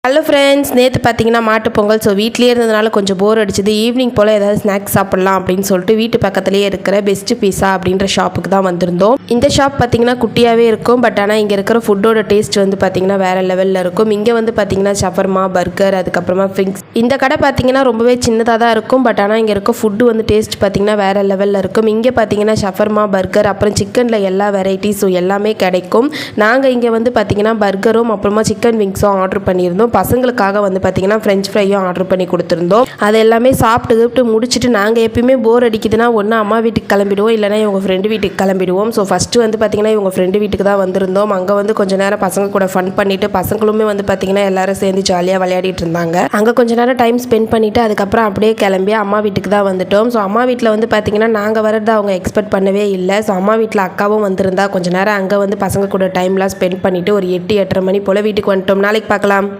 Hello friends, நேற்று பார்த்தீங்கன்னா மாட்டு பொங்கல். ஸோ வீட்லேயே இருந்ததுனால கொஞ்சம் போர் அடிச்சது. ஈவினிங் போல் ஏதாவது ஸ்நாக்ஸ் சாப்பிட்லாம் அப்படின்னு சொல்லிட்டு வீட்டு பக்கத்துலேயே இருக்கிற பெஸ்ட் பீஸா அப்படின்ற ஷாப்புக்கு தான் வந்திருந்தோம். இந்த ஷாப் பார்த்தீங்கன்னா குட்டியாகவே இருக்கும். பட் ஆனால் இங்கே இருக்கிற ஃபுட்டோட டேஸ்ட் வந்து பார்த்தீங்கன்னா வேறு லெவலில் இருக்கும். இங்கே வந்து பார்த்தீங்கன்னா ஷவர்மா, பர்கர், அதுக்கப்புறமா ஃபிங்ஸ். இந்த கடை பார்த்தீங்கன்னா ரொம்பவே சின்னதாக தான் இருக்கும். பட் ஆனால் இங்கே இருக்க ஃபுட்டு வந்து டேஸ்ட் பார்த்தீங்கன்னா வேறு லெவலில் இருக்கும். இங்கே பார்த்தீங்கன்னா ஷவர்மா, பர்கர், அப்புறம் சிக்கனில் எல்லா வெரைட்டிஸும் எல்லாமே கிடைக்கும். நாங்கள் இங்கே வந்து பார்த்தீங்கன்னா பர்கரும் அப்புறமா சிக்கன் விங்ஸும் ஆர்டர் பண்ணியிருந்தோம். பசங்களுக்காக வந்து பார்த்தீங்கன்னா ஃப்ரெஞ்ச் ஃப்ரையும் ஆர்டர் பண்ணி கொடுத்துருந்தோம். அது எல்லாமே சாப்பிட்டு முடிச்சுட்டு நாங்கள் எப்பயுமே போர் அடிக்குதுன்னா ஒன்று அம்மா வீட்டுக்கு கிளம்பிடுவோம், இல்லைனா இவங்க ஃப்ரெண்டு வீட்டுக்கு கிளம்பிடுவோம். ஸோ ஃபஸ்ட்டு வந்து பார்த்தீங்கன்னா இவங்க ஃப்ரெண்டு வீட்டுக்கு தான் வந்திருந்தோம். அங்கே வந்து கொஞ்சம் நேரம் பசங்க கூட ஃபன் பண்ணிவிட்டு பசங்களுமே வந்து பார்த்தீங்கன்னா எல்லாரும் சேர்ந்து ஜாலியாக விளையாடிட்டு இருந்தாங்க. அங்கே கொஞ்சம் நேரம் டைம் ஸ்பெண்ட் பண்ணிவிட்டு அதுக்கப்புறம் அப்படியே கிளம்பி அம்மா வீட்டுக்கு தான் வந்துட்டோம். ஸோ அம்மா வீட்டில் வந்து பார்த்தீங்கன்னா நாங்கள் வரது அவங்க எக்ஸ்பெக்ட் பண்ணவே இல்லை. ஸோ அம்மா வீட்டில் அக்காவும் வந்திருந்தா கொஞ்சம் நேரம் அங்கே வந்து பசங்க கூட டைம்லாம் ஸ்பெண்ட் பண்ணிவிட்டு ஒரு 8-8:30 மணி போல் வீட்டுக்கு வந்துட்டோம். நாளைக்கு பார்க்கலாம்.